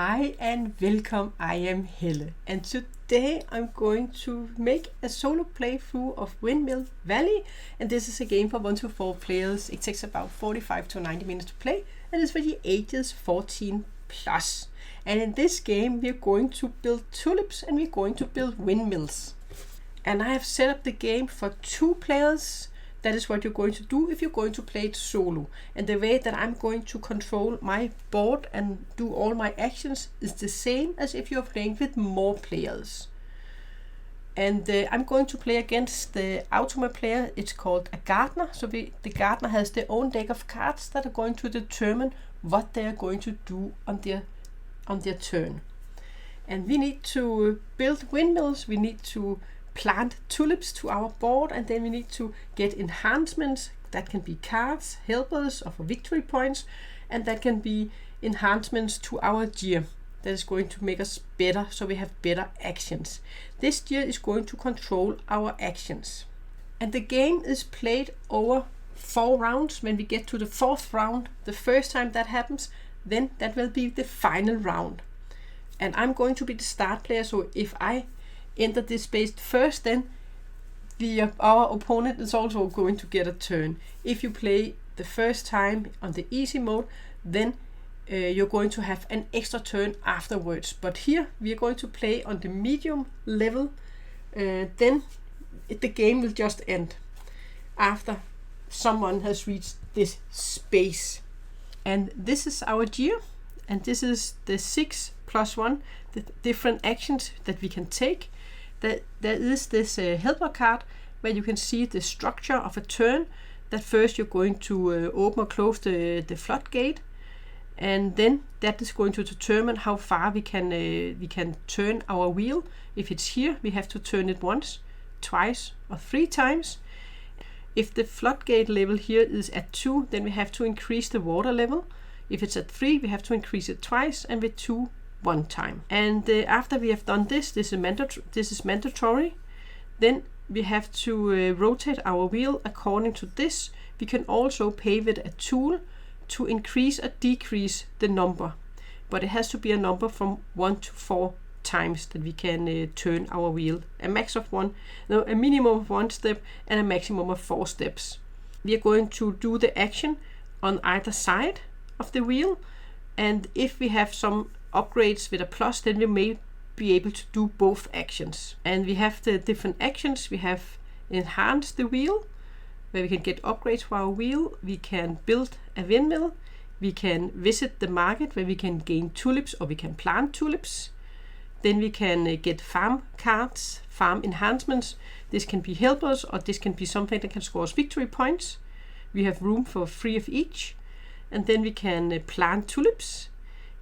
Hi and welcome, I am Helle, and today I'm going to make a solo playthrough of Windmill Valley, and this is a game for 1 to 4 players. It takes about 45 to 90 minutes to play and it's for the ages 14 plus. And in this game we're going to build tulips and we're going to build windmills. And I have set up the game for 2 players. That is what you're going to do if you're going to play it solo. And the way that I'm going to control my board and do all my actions is the same as if you're playing with more players. And I'm going to play against the automa player. It's called a gardener. So the gardener has their own deck of cards that are going to determine what they are going to do on their turn. And we need to build windmills. We need to plant tulips to our board, and then we need to get enhancements. That can be cards, helpers, or for victory points, and that can be enhancements to our gear that is going to make us better, so we have better actions. This gear is going to control our actions, and the game is played over 4 rounds. When we get to the 4th round, the first time that happens, then that will be the final round. And I'm going to be the start player, so if I enter this space first, then our opponent is also going to get a turn. If you play the first time on the easy mode, then you're going to have an extra turn afterwards. But here we are going to play on the medium level. Then the game will just end after someone has reached this space. And this is our gear, and this is the 6 + 1, the different actions that we can take. There is this helper card where you can see the structure of a turn. That first you're going to open or close the floodgate, and then that is going to determine how far we can turn our wheel. If it's here, we have to turn it once, twice, or 3 times. If the floodgate level here is at 2, then we have to increase the water level. If it's at 3, we have to increase it twice, and with 2, 1 time. And after we have done this is mandatory. Then we have to rotate our wheel according to this. We can also pay with a tool to increase or decrease the number, but it has to be a number from 1 to 4 times that we can turn our wheel. A minimum of 1 step and a maximum of 4 steps. We are going to do the action on either side of the wheel, and if we have some upgrades with a plus, then we may be able to do both actions. And we have the different actions. We have enhance the wheel, where we can get upgrades for our wheel. We can build a windmill. We can visit the market, where we can gain tulips or we can plant tulips. Then we can get farm cards, farm enhancements. This can be helpers, or this can be something that can score us victory points. We have room for 3 of each. And then we can plant tulips.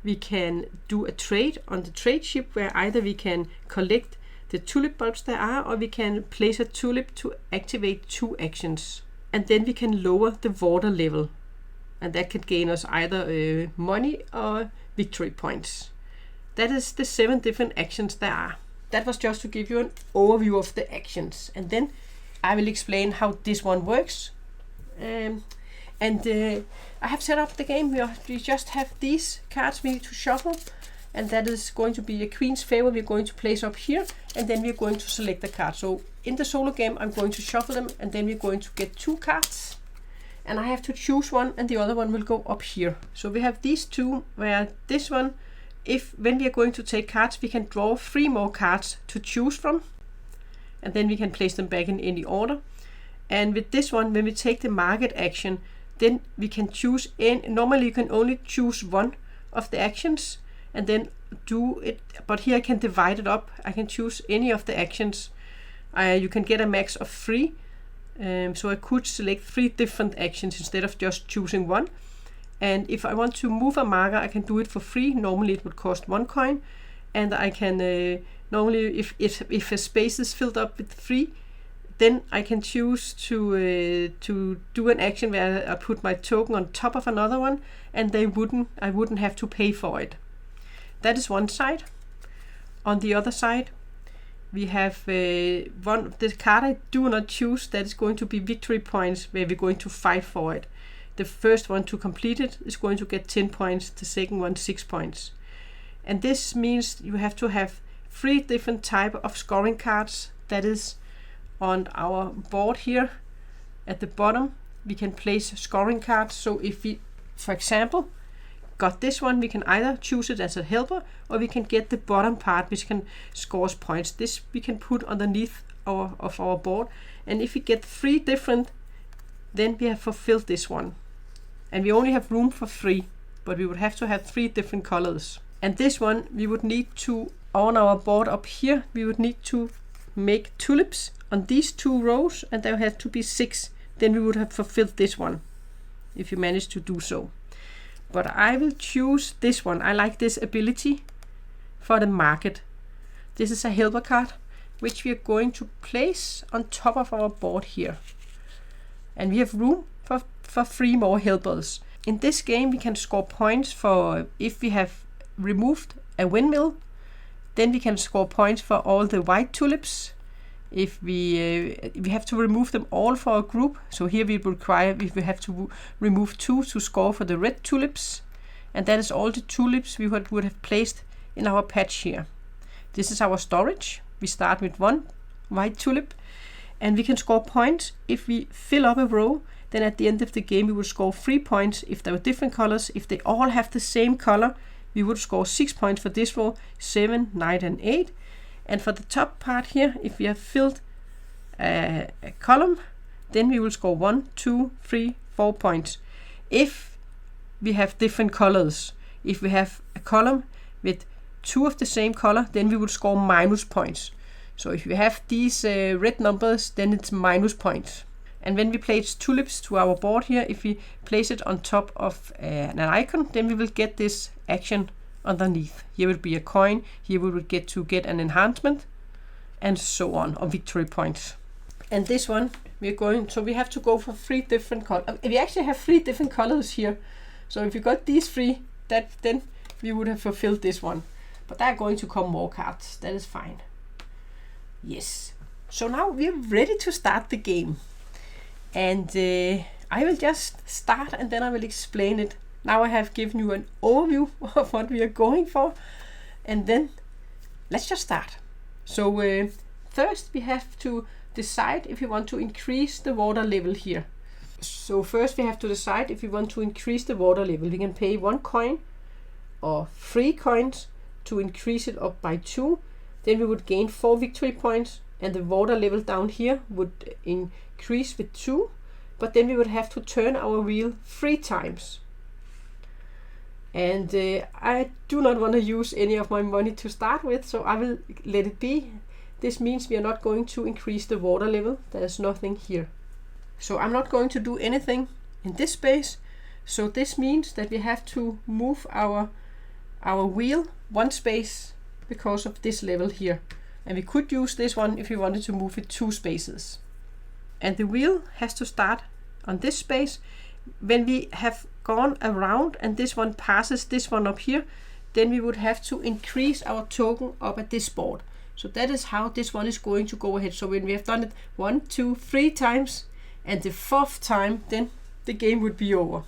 We can do a trade on the trade ship, where either we can collect the tulip bulbs there are, or we can place a tulip to activate 2 actions. And then we can lower the water level, and that can gain us either money or victory points. That is the 7 different actions there are. That was just to give you an overview of the actions, and then I will explain how this one works. I have set up the game. We just have these cards we need to shuffle, and that is going to be a Queen's Favor we're going to place up here, and then we're going to select the card. So in the solo game I'm going to shuffle them, and then we're going to get 2 cards, and I have to choose one, and the other one will go up here. So we have these 2, where this one, when we are going to take cards, we can draw 3 more cards to choose from, and then we can place them back in any order. And with this one, when we take the market action, then we can choose normally you can only choose 1 of the actions and then do it, but here I can divide it up. I can choose any of the actions. You can get a max of 3, so I could select 3 different actions instead of just choosing 1. And if I want to move a marker, I can do it for free. Normally it would cost 1 coin, and I can normally if a space is filled up with 3, then I can choose to do an action where I put my token on top of another one, and I wouldn't have to pay for it. That is one side. On the other side, we have the card I do not choose. That is going to be victory points, where we're going to fight for it. The first one to complete it is going to get 10 points. The second one 6 points. And this means you have to have 3 different type of scoring cards. That is on our board here at the bottom. We can place scoring cards. So if we, for example, got this one, we can either choose it as a helper, or we can get the bottom part, which can score points. This we can put underneath our board. And if we get 3 different, then we have fulfilled this one. And we only have room for 3, but we would have to have 3 different colors. And this one, we would need to, on our board up here, we would need to make tulips on these 2 rows, and there have to be 6. Then we would have fulfilled this one, if you manage to do so. But I will choose this one. I like this ability for the market. This is a helper card, which we are going to place on top of our board here. And we have room for 3 more helpers. In this game, we can score points for if we have removed a windmill. Then we can score points for all the white tulips. If we have to remove them all for a group. So here we require, if we have to remove 2 to score for the red tulips. And that is all the tulips we would have placed in our patch here. This is our storage. We start with 1 white tulip, and we can score points if we fill up a row. Then at the end of the game we will score 3 points if there were different colors. If they all have the same color, we would score 6 points for this row, 7, 9 and 8. And for the top part here, if we have filled a column, then we will score 1, 2, 3, 4 points. If we have different colors, if we have a column with 2 of the same color, then we will score minus points. So if we have these red numbers, then it's minus points. And when we place tulips to our board here, if we place it on top of an icon, then we will get this action underneath. Here will be a coin, here we will get to get an enhancement, and so on, or victory points. And this one, we're going, so we have to go for 3 different colors. We actually have 3 different colors here. So if you got these 3, then we would have fulfilled this one. But there are going to come more cards, that is fine. Yes, so now we're ready to start the game. And I will just start and then I will explain it. Now I have given you an overview of what we are going for, and then let's just start. So first we have to decide if we want to increase the water level here. So first we have to decide if we want to increase the water level. We can pay 1 coin or 3 coins to increase it up by 2. Then we would gain 4 victory points, and the water level down here would increase with 2. But then we would have to turn our wheel 3 times. And I do not want to use any of my money to start with, so I will let it be. This means we are not going to increase the water level. There is nothing here. So I'm not going to do anything in this space. So this means that we have to move our wheel 1 space because of this level here. And we could use this one if we wanted to move it 2 spaces. And the wheel has to start on this space. When we have gone around and this one passes this one up here, then we would have to increase our token up at this board. So that is how this one is going to go ahead. So when we have done it 1, 2, 3 times, and the 4th time, then the game would be over.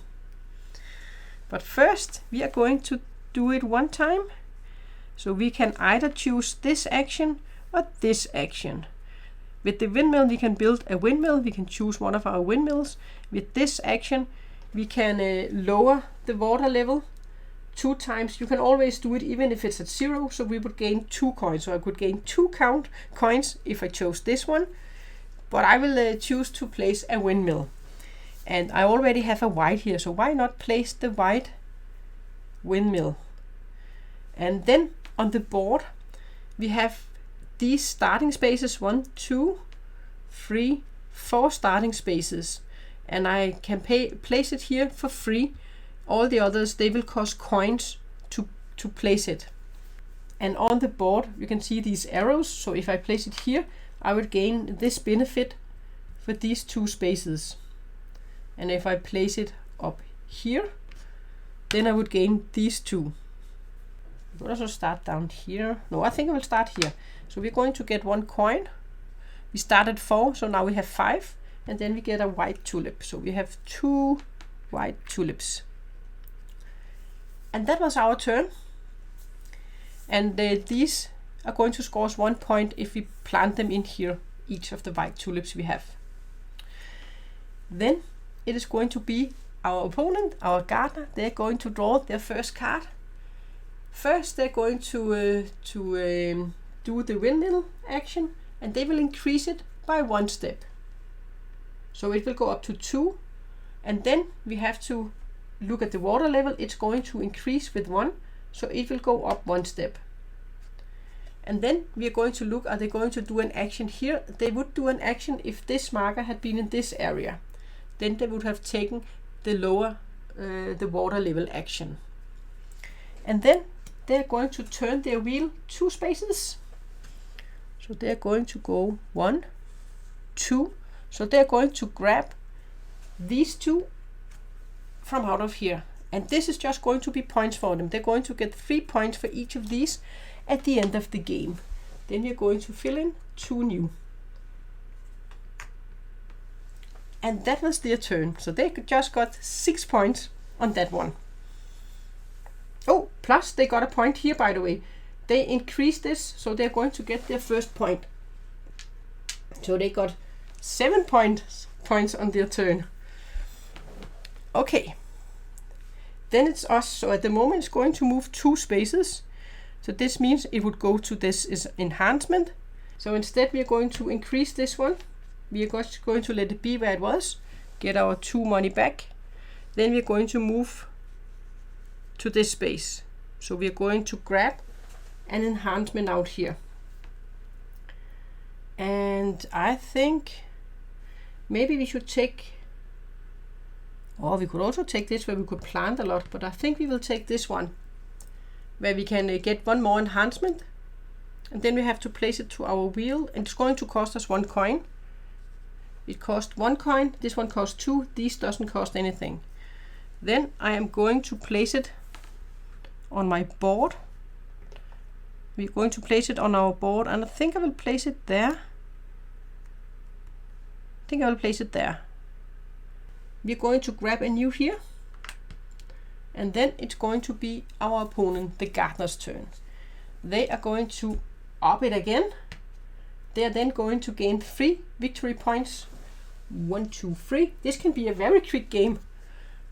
But first we are going to do it 1 time. So we can either choose this action or this action. With the windmill we can build a windmill. We can choose one of our windmills. With this action we can lower the water level 2 times. You can always do it even if it's at 0. So we would gain 2 coins. So I could gain 2 coins if I chose this one. But I will choose to place a windmill. And I already have a white here. So why not place the white windmill? And then on the board we have these starting spaces, 1, 2, 3, 4 starting spaces. And I can place it here for free. All the others, they will cost coins to place it. And on the board you can see these arrows. So if I place it here, I would gain this benefit for these 2 spaces. And if I place it up here, then I would gain these 2. I will also start down here. No, I think I will start here. So we're going to get 1 coin. We started 4, so now we have 5. And then we get a white tulip. So we have 2 white tulips. And that was our turn. And these are going to score us 1 point if we plant them in here, each of the white tulips we have. Then it is going to be our opponent, our gardener. They're going to draw their first card. First, they're going to do the windmill action, and they will increase it by 1 step. So it will go up to 2, and then we have to look at the water level. It's going to increase with 1, so it will go up 1 step. And then we are going to look, are they going to do an action here? They would do an action if this marker had been in this area. Then they would have taken the lower, the water level action. And then they're going to turn their wheel 2 spaces. So they're going to go 1, 2. So they're going to grab these 2 from out of here. And this is just going to be points for them. They're going to get 3 points for each of these at the end of the game. Then we're going to fill in 2 new. And that was their turn. So they just got 6 points on that one. Oh, plus they got a point here, by the way. They increased this, so they're going to get their first point. So they got 7 points on their turn. Okay. Then it's us. So at the moment it's going to move 2 spaces. So this means it would go to this is enhancement. So instead we are going to increase this one. We are just going to let it be where it was. Get our 2 money back. Then we're going to move to this space. So we are going to grab an enhancement out here. And I think maybe we should take, or we could also take this where we could plant a lot, but I think we will take this one where we can get 1 more enhancement, and then we have to place it to our wheel, and it's going to cost us 1 coin. It costs 1 coin, this one costs 2, this doesn't cost anything. Then I am going to place it on my board. We're going to place it on our board, and I think I will place it there. We're going to grab a new here, and then it's going to be our opponent, the gardener's turn. They are going to up it again. They are then going to gain 3 victory points. 1, 2, 3. This can be a very quick game.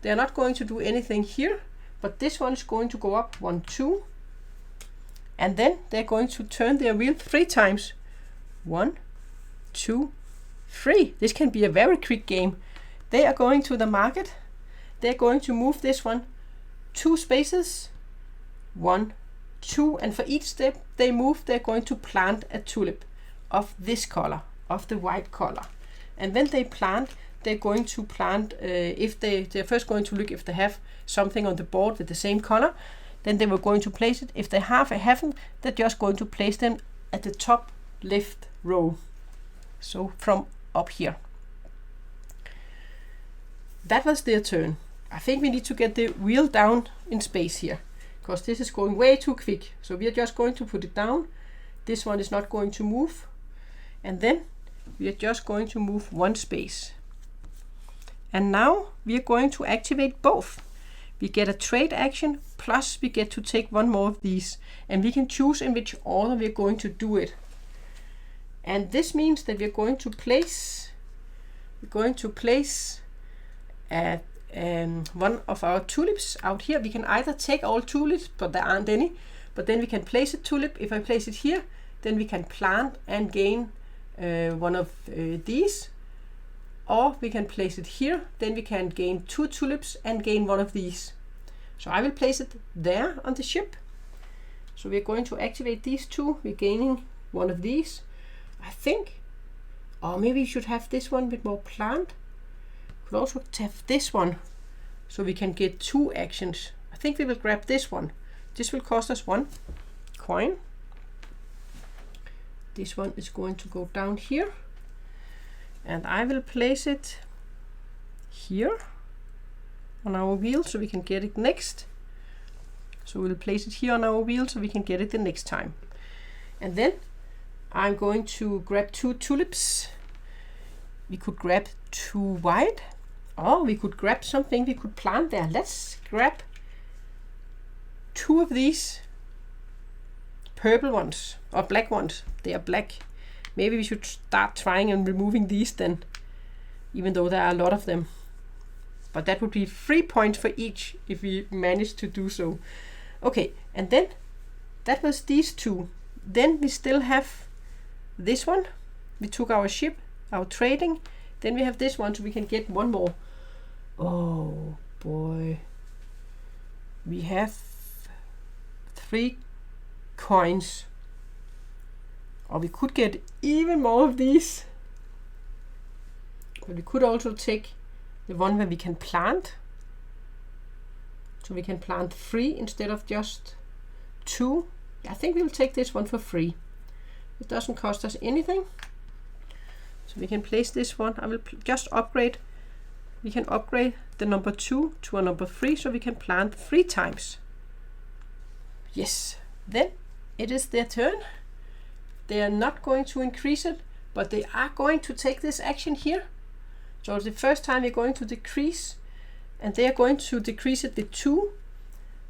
They are not going to do anything here, but this one is going to go up 1, 2. And then they're going to turn their wheel 3 times. 1, 2, 3. This can be a very quick game. They are going to the market. They're going to move this one 2 spaces. 1, 2. And for each step they move, they're going to plant a tulip of this color, of the white color. And when they plant, they're going to plant, they're first going to look if they have something on the board with the same color. Then they were going to place it. If they haven't, they're just going to place them at the top left row. So from up here. That was their turn. I think we need to get the wheel down in space here, because this is going way too quick. So we are just going to put it down. This one is not going to move. And then we are just going to move 1 space. And now we are going to activate both. We get a trade action, plus we get to take 1 more of these. And we can choose in which order we are going to do it. And this means that we're going to place one of our tulips out here. We can either take all tulips, but there aren't any. But then we can place a tulip. If I place it here, then we can plant and gain 1 of these. Or we can place it here, then we can gain 2 tulips and gain 1 of these. So I will place it there on the ship. So we're going to activate these 2. We're gaining 1 of these, I think. Or maybe we should have this one with more plant. Could also have this one, so we can get 2 actions. I think we will grab this one. This will cost us 1 coin. This one is going to go down here. And I will place it here on our wheel so we can get it next. So we'll place it here on our wheel so we can get it the next time. And then I'm going to grab 2 tulips. We could grab 2 white, or we could grab something we could plant there. Let's grab 2 of these. purple ones or black ones. They are black. Maybe we should start trying and removing these then, even though there are a lot of them. But that would be 3 points for each if we manage to do so. Okay, and then that was these two. Then we still have this one. We took our ship, our trading. Then we have this one, so we can get one more. Oh boy. We have 3 coins. Or we could get even more of these. But we could also take the one where we can plant. So we can plant 3 instead of just 2. I think we'll take this one for free. It doesn't cost us anything. So we can place this one. I will just upgrade. We can upgrade the number 2 to a number 3, so we can plant 3 times. Yes, then it is their turn. They are not going to increase it, but they are going to take this action here. So the first time we're going to decrease, and they are going to decrease it with 2.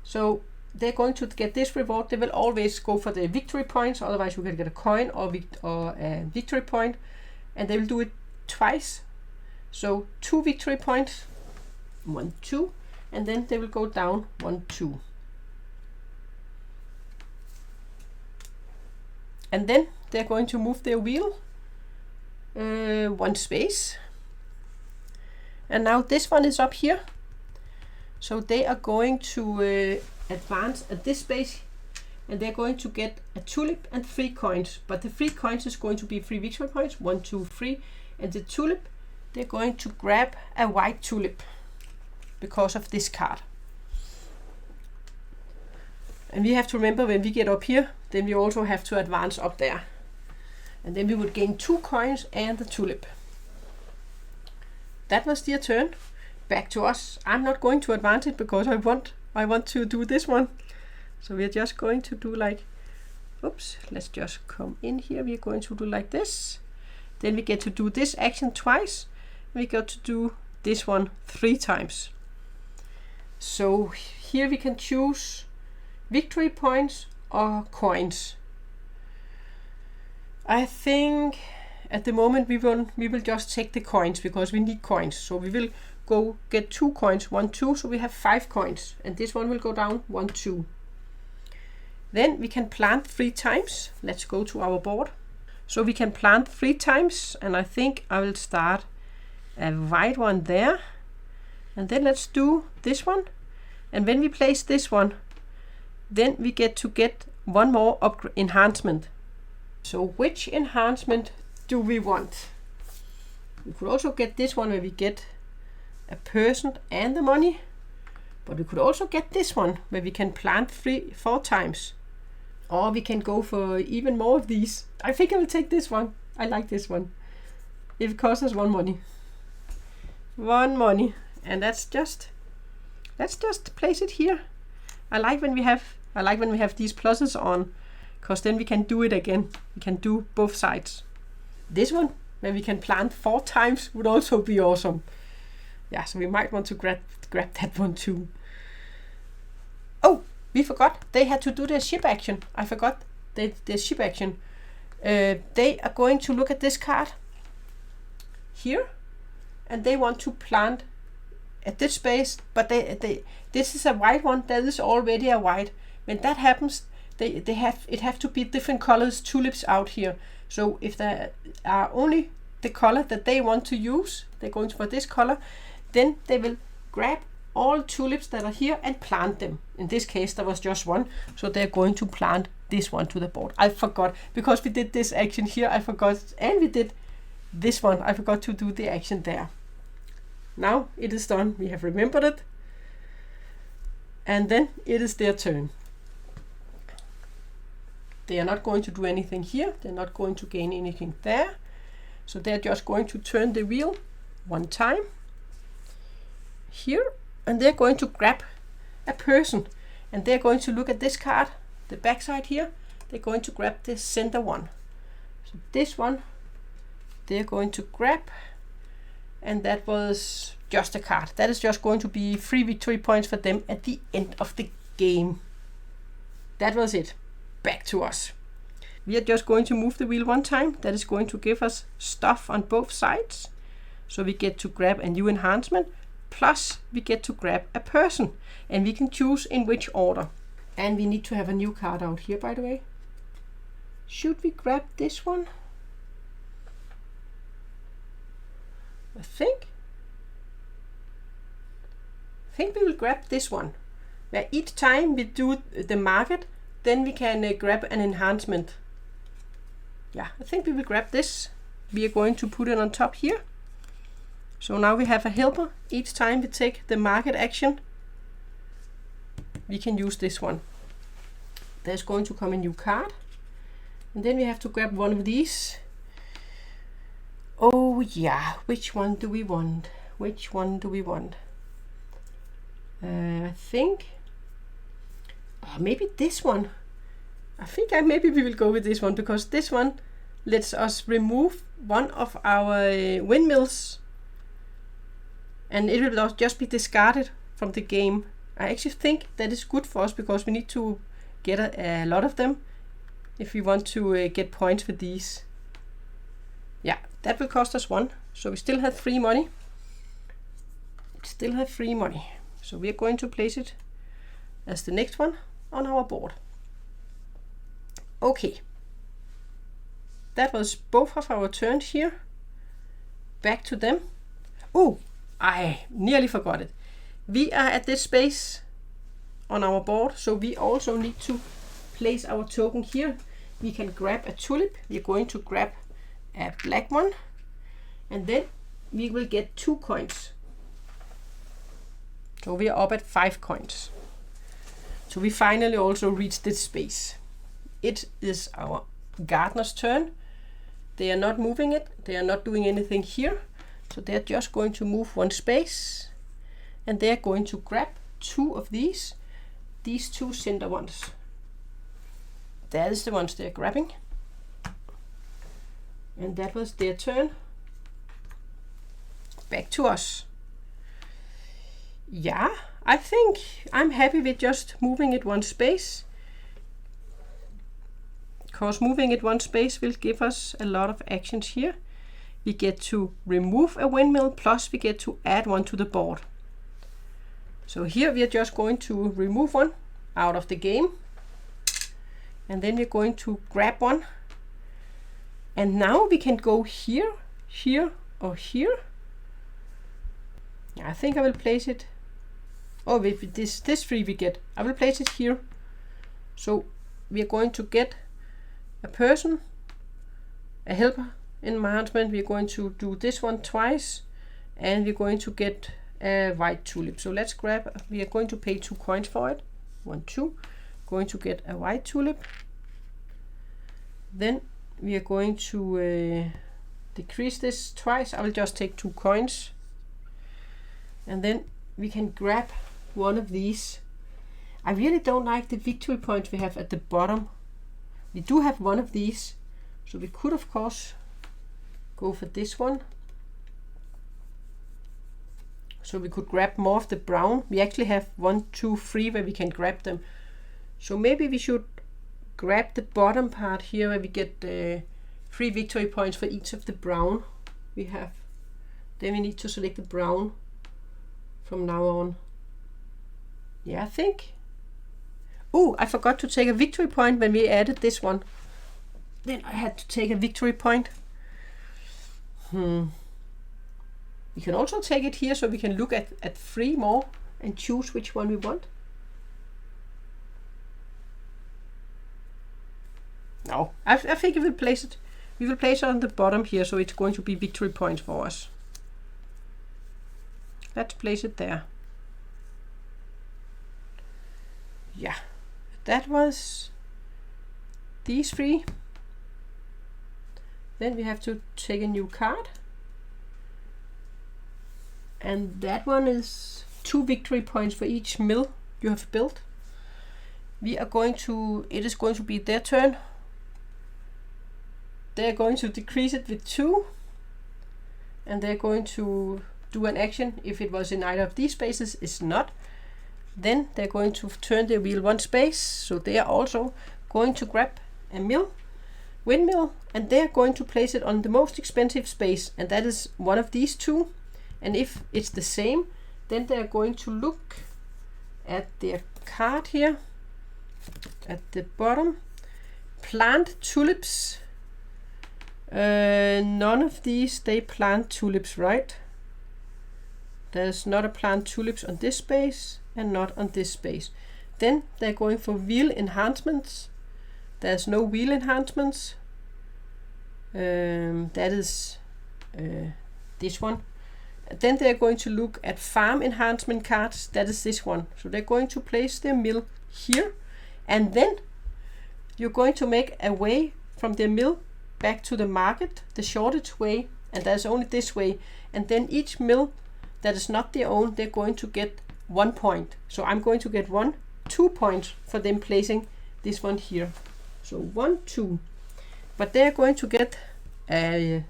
So they're going to get this reward. They will always go for the victory points, otherwise you can get a coin or a victory point, and they will do it twice. So 2 victory points, 1, 2, and then they will go down 1, 2. And then they're going to move their wheel 1 space. And now this one is up here. So they are going to advance at this space, and they're going to get a tulip and 3 coins. But the 3 coins is going to be 3 victory points, 1, 2, 3. And the tulip, they're going to grab a white tulip because of this card. And we have to remember, when we get up here, then we also have to advance up there. And then we would gain 2 coins and the tulip. That was their turn. Back to us. I'm not going to advance it because I want to do this one. So we're just going to do like, oops, let's just come in here. We're going to do like this. Then we get to do this action twice. We got to do this one 3 times. So here we can choose victory points or coins. I think at the moment we will just take the coins because we need coins. So we will go get 2 coins, 1, 2, so we have 5 coins, and this one will go down 1, 2. Then we can plant 3 times. Let's go to our board. So we can plant 3 times, and I think I will start a white one there, and then let's do this one. And when we place this one, then we get 1 more enhancement. So which enhancement do we want? We could also get this one where we get a person and the money, but we could also get this one where we can plant 4 times, or we can go for even more of these. I think I will take this one. I like this one. It costs us 1 money. 1 money, and let's just place it here. I like when we have these pluses on, because then we can do it again. We can do both sides. This one where we can plant 4 times would also be awesome. Yeah, so we might want to grab that one too. Oh, we forgot. They had to do their ship action. I forgot their ship action. They are going to look at this card here, and they want to plant at this space, but this is a white one. There is already a white. When that happens, it have to be different colors tulips out here. So if there are only the color that they want to use, they're going for this color, then they will grab all tulips that are here and plant them. In this case, there was just 1, so they're going to plant this one to the board. I forgot, because we did this action here, I forgot, and we did this one, I forgot to do the action there. Now it is done, we have remembered it, and then it is their turn. They are not going to do anything here, they're not going to gain anything there, so they're just going to turn the wheel 1 time here, and they're going to grab a person, and they're going to look at this card, the back side here. They're going to grab the center one. So this one they're going to grab, and that was just a card. That is just going to be 3 victory points for them at the end of the game. That was it. back to us. We are just going to move the wheel one time. That is going to give us stuff on both sides. So we get to grab a new enhancement, plus we get to grab a person. And we can choose in which order. And we need to have a new card out here, by the way. Should we grab this one? I think we will grab this one. Where each time we do the market, then we can grab an enhancement. Yeah, I think we will grab this. We are going to put it on top here. So now we have a helper. Each time we take the market action, we can use this one. There's going to come a new card. And then we have to grab one of these. Oh yeah, which one do we want? Which one do we want? I think maybe this one. I think maybe we will go with this one, because this one lets us remove one of our windmills, and it will just be discarded from the game. I actually think that is good for us, because we need to get a lot of them if we want to get points for these. Yeah, that will cost us 1. So we still have free money. Still have free money. So we are going to place it as the next one on our board. Okay. That was both of our turns here. Back to them. Oh, I nearly forgot it. We are at this space on our board, so we also need to place our token here. We can grab a tulip. We're going to grab a black one, and then we will get 2 coins. So we are up at 5 coins. So we finally also reached this space. It is our gardener's turn. They are not moving it. They are not doing anything here. So they're just going to move 1 space, and they're going to grab 2 of these 2 cinder ones. That is the ones they're grabbing. And that was their turn. Back to us. Yeah, I think I'm happy with just moving it 1 space. Because moving it 1 space will give us a lot of actions here. We get to remove a windmill, plus we get to add one to the board. So here we are just going to remove one out of the game. And then we're going to grab one. And now we can go here, here, or here. I think I will place it. Oh, with this 3 we get. I will place it here. So we are going to get a person, a helper enhancement. We are going to do this one twice, and we're going to get a white tulip. So let's grab. We are going to pay 2 coins for it. 1, 2. Going to get a white tulip. Then we are going to decrease this twice. I will just take 2 coins, and then we can grab one of these. I really don't like the victory points we have at the bottom. We do have one of these, so we could of course go for this one. So we could grab more of the brown. We actually have 1, 2, 3 where we can grab them. So maybe we should grab the bottom part here where we get 3 victory points for each of the brown we have. Then we need to select the brown from now on. Yeah, I think. Oh, I forgot to take a victory point when we added this one. Then I had to take a victory point. We can also take it here, so we can look at 3 more and choose which one we want. No, I think we will place it. We will place it on the bottom here, so it's going to be victory points for us. Let's place it there. Yeah, that was these 3. Then we have to take a new card. And that one is 2 victory points for each mill you have built. We are going to, it is going to be their turn. They're going to decrease it with 2. And they're going to do an action. If it was in either of these spaces, it's not. Then they're going to turn the wheel 1 space. So they are also going to grab a windmill, and they're going to place it on the most expensive space, and that is one of these two. And if it's the same, then they're going to look at their card here at the bottom. Plant tulips. None of these, they plant tulips, right? There's not a plant tulips on this space and not on this space. Then they're going for wheel enhancements. There's no wheel enhancements. That is this one. Then they're going to look at farm enhancement cards. That is this one. So they're going to place their mill here, and then you're going to make a way from their mill back to the market, the shortest way, and there's only this way. And then each mill that is not their own, they're going to get 1 point. So I'm going to get 2 points for them placing this one here. So 1, 2. But they're going to get a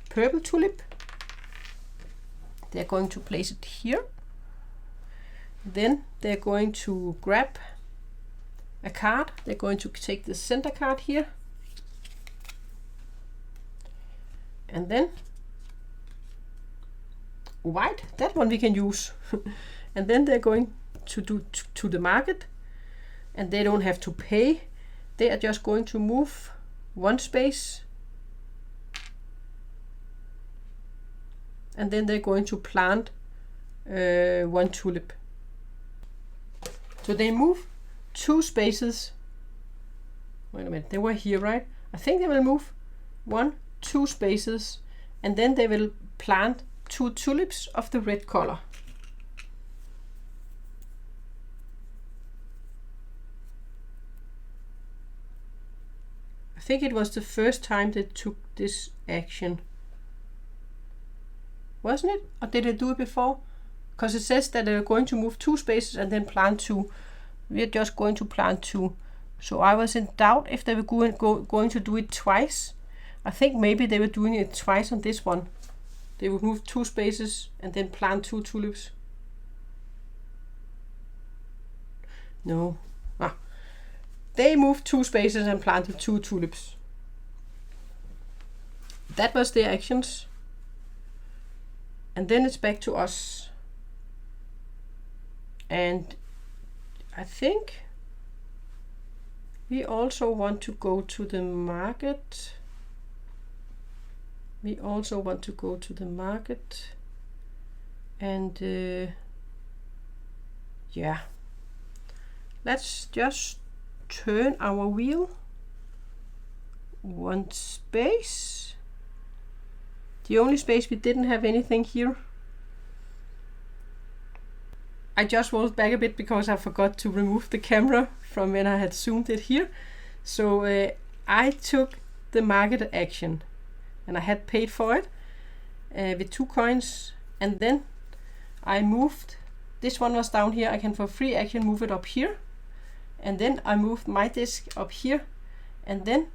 purple tulip. They're going to place it here. Then they're going to grab a card. They're going to take the center card here. And then white, that one we can use. And then they're going to do to the market, and they don't have to pay. They are just going to move 1 space, and then they're going to plant 1 tulip. So they move 2 spaces. Wait a minute, they were here, right? I think they will move 2 spaces, and then they will plant 2 tulips of the red color. I think it was the first time they took this action. Wasn't it? Or did they do it before? Because it says that they're going to move 2 spaces and then plant 2. We're just going to plant 2. So I was in doubt if they were going to do it twice. I think maybe they were doing it twice on this one. They would move 2 spaces and then plant 2 tulips. No. They moved 2 spaces and planted 2 tulips. That was their actions. And then it's back to us. And I think we also want to go to the market. And yeah, let's just turn our wheel 1 space. The only space we didn't have anything here. I just rolled back a bit because I forgot to remove the camera from when I had zoomed it here. So I took the market action, and I had paid for it with 2 coins, and then I moved, this one was down here, I can for free action move it up here, and then I moved my disc up here, and then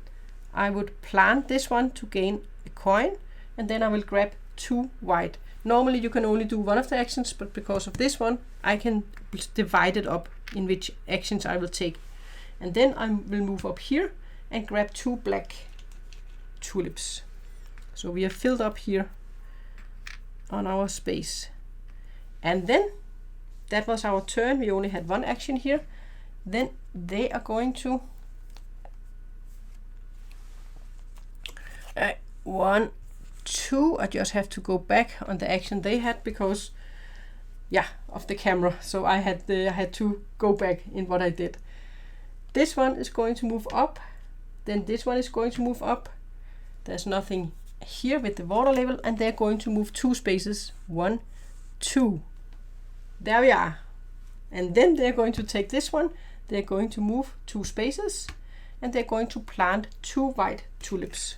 I would plant this one to gain a coin, and then I will grab 2 white. Normally you can only do one of the actions, but because of this one I can divide it up in which actions I will take. And then I will move up here and grab 2 black tulips. So we are filled up here on our space. And then that was our turn. We only had 1 action here. Then they are going to 1, 2. I just have to go back on the action they had because of the camera. So I had to go back in what I did. This one is going to move up. Then this one is going to move up. There's nothing here with the water level, and they're going to move 2 spaces. 1, 2. There we are. And then they're going to take this one. They're going to move 2 spaces, and they're going to plant 2 white tulips.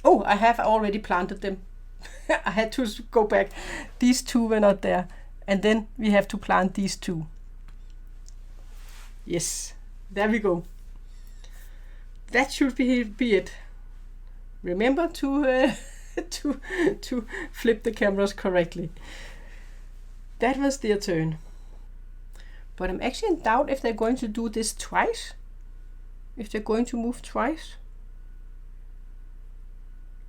Oh, I have already planted them. I had to go back. These 2 were not there. And then we have to plant these 2. Yes, there we go. That should be it. Remember to to flip the cameras correctly. That was their turn. But I'm actually in doubt if they're going to do this twice. if they're going to move twice.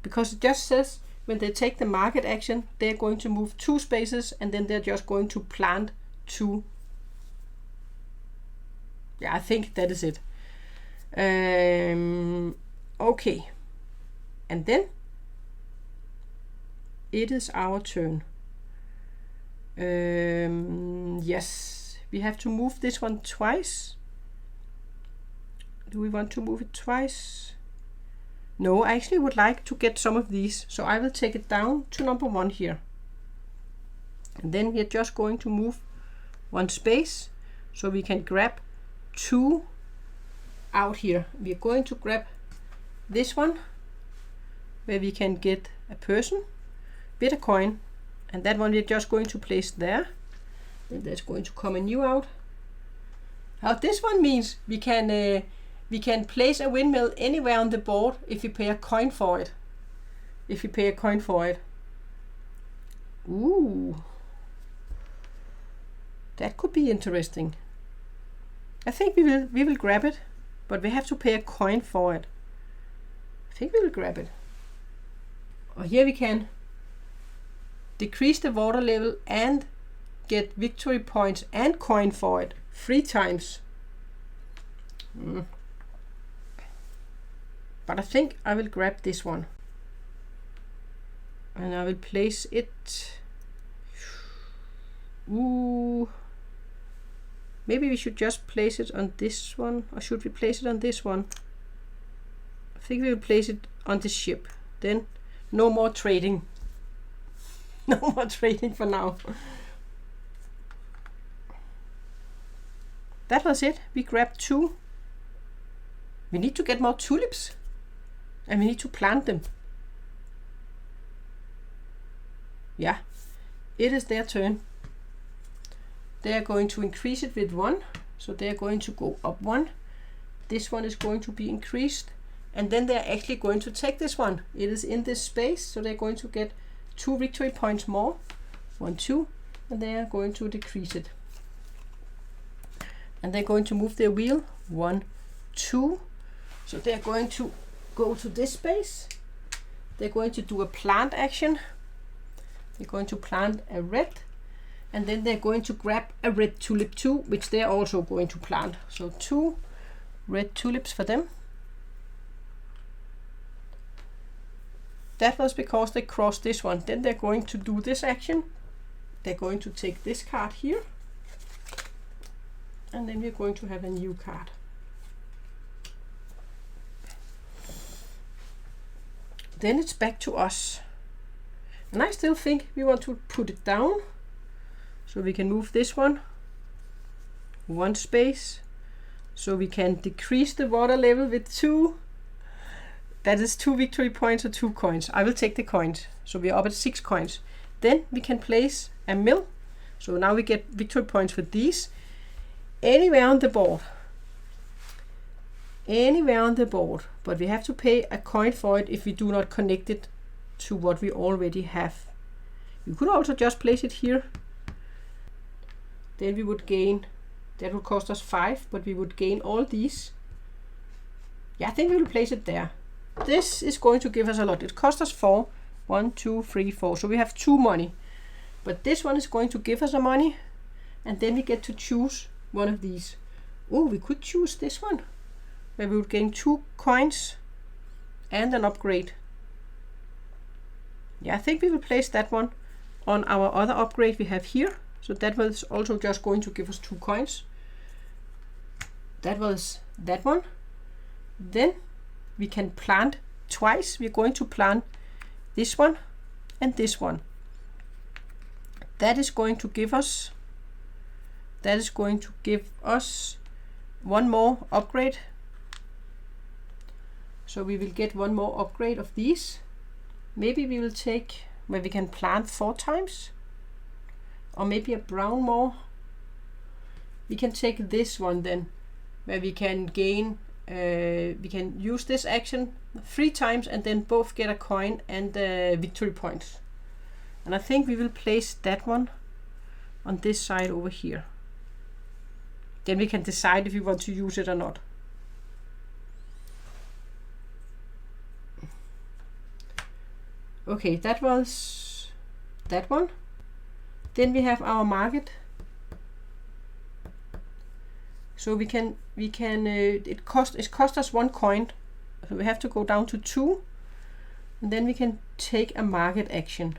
Because it just says when they take the market action, they're going to move 2 spaces and then they're just going to plant 2. Yeah, I think that is it. Okay. And then it is our turn. Yes, we have to move this one twice. Do we want to move it twice? No, I actually would like to get some of these, so I will take it down to number 1 here. And then we're just going to move 1 space, so we can grab 2 out here. We're going to grab this one, where we can get a person with a coin, and that one we're just going to place there. Then there's going to come a new out. Now this one means we can place a windmill anywhere on the board if we pay a coin for it. Ooh, that could be interesting. I think we will grab it, but we have to pay a coin for it. I think we will grab it. Or here we can decrease the water level and get victory points and coin for it 3 times. But I think I will grab this one. And I will place it. Ooh. Maybe we should just place it on this one. Or should we place it on this one? I think we will place it on the ship. Then no more trading. No more trading for now. That was it. We grabbed 2. We need to get more tulips. And we need to plant them. Yeah, it is their turn. They are going to increase it with 1. So they are going to go up 1. This one is going to be increased. And then they are actually going to take this one. It is in this space. So they're going to get 2 victory points more. 1, 2. And they are going to decrease it. And they're going to move their wheel. 1, 2. So they're going to go to this space. They're going to do a plant action. They're going to plant a red. And then they're going to grab a red tulip too, which they're also going to plant. So 2 red tulips for them. That was because they crossed this one. Then they're going to do this action. They're going to take this card here. And then we're going to have a new card. Then it's back to us. And I still think we want to put it down. So we can move this one 1 space. So we can decrease the water level with 2. That is 2 victory points or 2 coins. I will take the coins. So we are up at 6 coins. Then we can place a mill. So now we get victory points for these. Anywhere on the board. Anywhere on the board. But we have to pay a coin for it if we do not connect it to what we already have. You could also just place it here. Then we would gain, that would cost us 5, but we would gain all these. Yeah, I think we will place it there. This is going to give us a lot. It cost us 4. 1, 2, 3, 4. So we have 2 money. But this one is going to give us a money. And then we get to choose one of these. Oh, we could choose this one. Where we would gain 2 coins and an upgrade. Yeah, I think we will place that one on our other upgrade we have here. So that was also just going to give us 2 coins. That was that one. Then we can plant twice. We're going to plant this one and this one. That is going to give us one more upgrade. So we will get one more upgrade of these. Maybe we will take where we can plant 4 times. Or maybe a brown more. We can take this one then, where we can gain, we can use this action 3 times and then both get a coin and victory points. And I think we will place that one on this side over here. Then we can decide if we want to use it or not. Okay, that was that one. Then we have our market. So we can it cost us 1 coin. So we have to go down to 2, and then we can take a market action.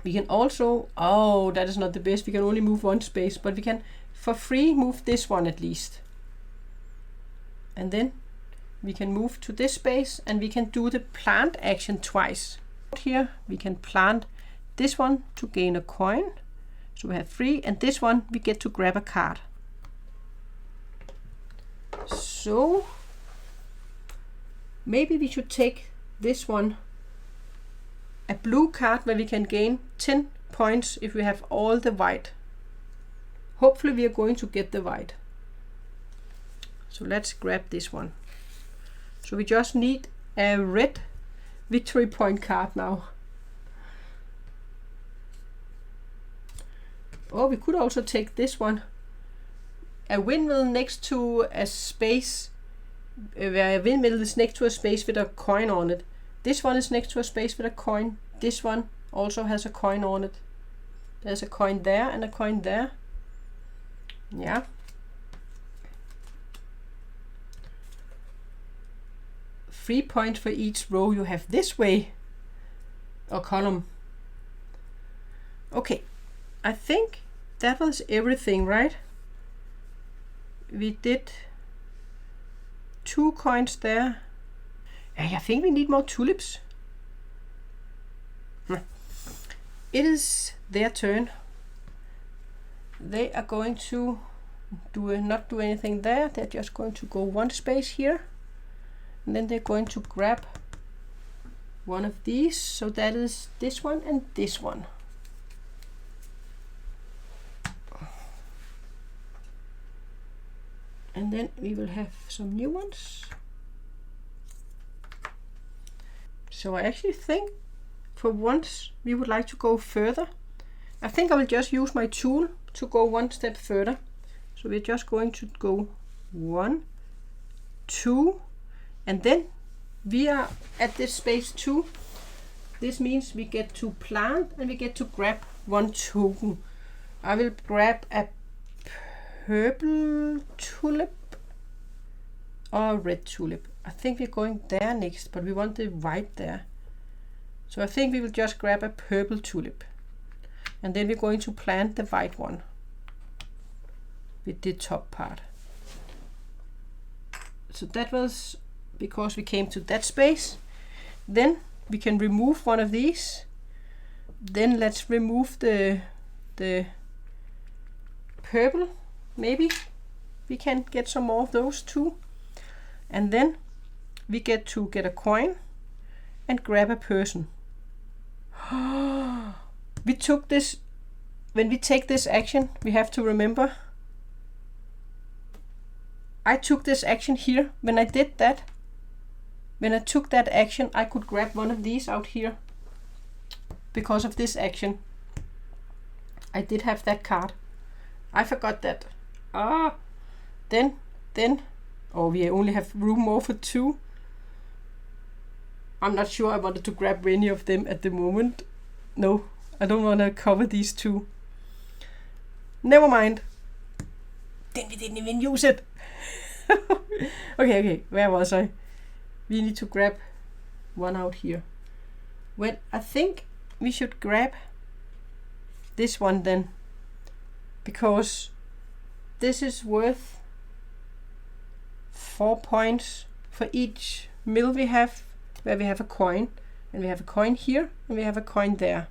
We can also, oh, that is not the best. We can only move 1 space, but we can for free move this one at least. And then we can move to this space, and we can do the plant action twice. Here we can plant this one to gain a coin. So we have 3, and this one we get to grab a card. So maybe we should take this one, a blue card, where we can gain 10 points if we have all the white. Hopefully we are going to get the white. So let's grab this one. So we just need a red victory point card now. Or we could also take this one, a windmill next to a space, where a windmill is next to a space with a coin on it. This one is next to a space with a coin. This one also has a coin on it. There's a coin there and a coin there. Yeah. Three points for each row you have this way, or column. Okay, I think that was everything, right? We did 2 coins there. I think we need more tulips. It is their turn. They are going to not do anything there. They're just going to go 1 space here. And then they're going to grab one of these. So that is this one and this one. And then we will have some new ones. So I actually think for once we would like to go further. I think I will just use my tool to go 1 step further. So we're just going to go 1, 2, and then we are at this space 2. This means we get to plant and we get to grab 1 token. I will grab a purple tulip or a red tulip. I think we're going there next, but we want the white there. So I think we will just grab a purple tulip. And then we're going to plant the white one with the top part. So that was because we came to that space. Then we can remove one of these. Then let's remove the purple. Maybe we can get some more of those too. And then we get to get a coin and grab a person. We took this, when we take this action, we have to remember, I took this action here. When I did that, when I took that action, I could grab one of these out here because of this action. I did have that card. I forgot that. Then, oh, we only have room more for 2. I'm not sure I wanted to grab any of them at the moment. No, I don't want to cover these 2. Never mind. Then we didn't even use it. Okay, where was I? We need to grab one out here. Well, I think we should grab this one then, because this is worth 4 points for each mill we have, where we have a coin, and we have a coin here and we have a coin there.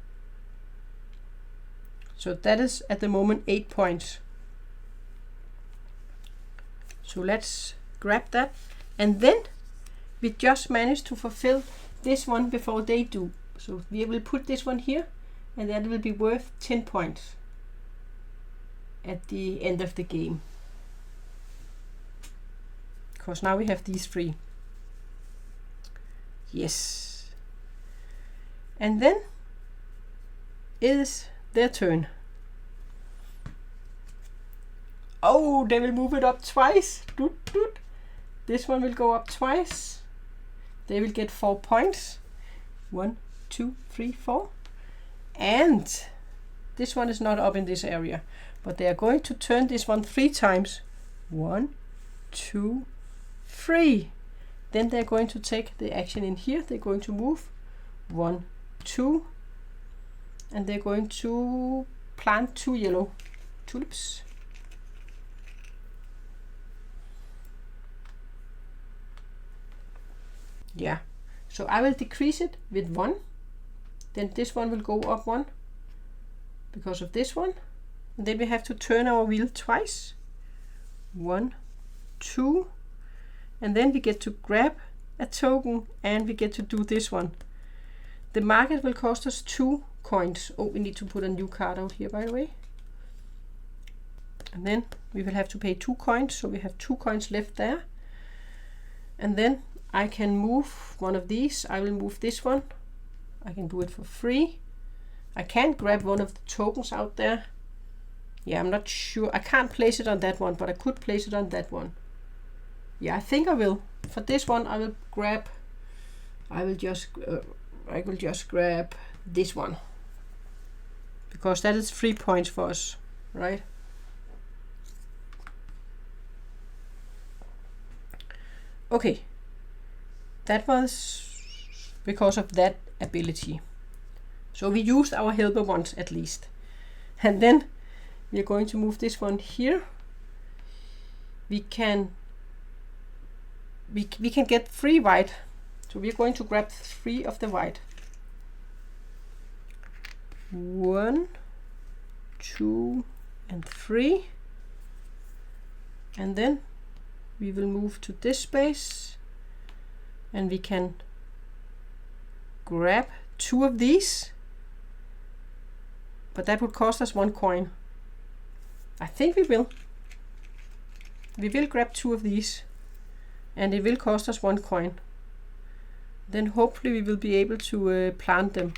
So that is at the moment 8 points. So let's grab that, and then we just managed to fulfill this one before they do. So we will put this one here, and that will be worth 10 points at the end of the game. Because now we have these 3. Yes. And then it is their turn. Oh, they will move it up twice. Doot, doot. This one will go up twice. they will get 4 points. 1, 2, 3, 4. And this one is not up in this area, but they are going to turn this one 3 times. 1, 2, 3. Then they're going to take the action in here. They're going to move 1, 2, and they're going to plant 2 yellow tulips. Yeah, so I will decrease it with 1. Then this one will go up 1 because of this one. And then we have to turn our wheel twice. 1, 2, and then we get to grab a token and we get to do this one. The market will cost us 2 coins. Oh, we need to put a new card out here, by the way. And then we will have to pay 2 coins, so we have 2 coins left there. And then I can move one of these. I will move this one. I can do it for free. I can't grab one of the tokens out there. Yeah, I'm not sure. I can't place it on that one, but I could place it on that one. Yeah, I think I will. For this one, I will just grab this one, because that is 3 points for us, right? Okay, that was because of that ability. So we used our helper once at least. And then we are going to move this one here. We can get 3 white. So we are going to grab 3 of the white. 1, 2, and 3. And then we will move to this space and we can grab 2 of these, but that would cost us 1 coin. I think we will grab 2 of these and it will cost us 1 coin. Then hopefully we will be able to plant them.